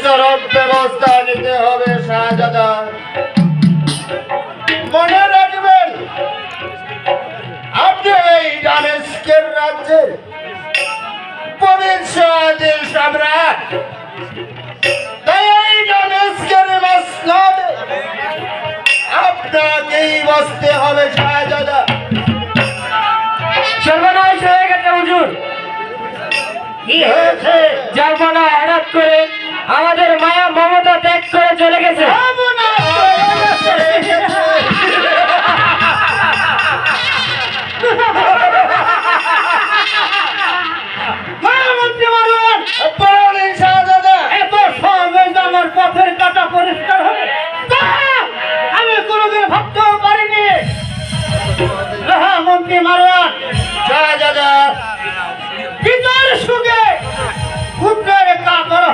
চরম ব্যবস্থা নিতে হবে শাহজাদা। মনে রাখবেন, আপনি এই দামেস্কের রাজ্যের ভবিষ্যৎ সম্রাট। তাই এই দামেস্কের মসনদে আপনাকেই বসতে হবে শাহজাদা। সর্বনাশ হয়ে গেছে হুজুর। কি হয়েছে? জার্মানা হঠাৎ করে আমাদের মায়া মমতা ত্যাগ করে চলে গেছে। মন্ত্রী মারুন, বলুন শাহজাদা। এত সহজে আমার পথের কাটা পরিষ্কার হবে তা আমি কোনোদিন ভাবতেও পারিনি। মন্ত্রী মারুন, শাহজাদা, পিতার সুখে পুত্রের কাতর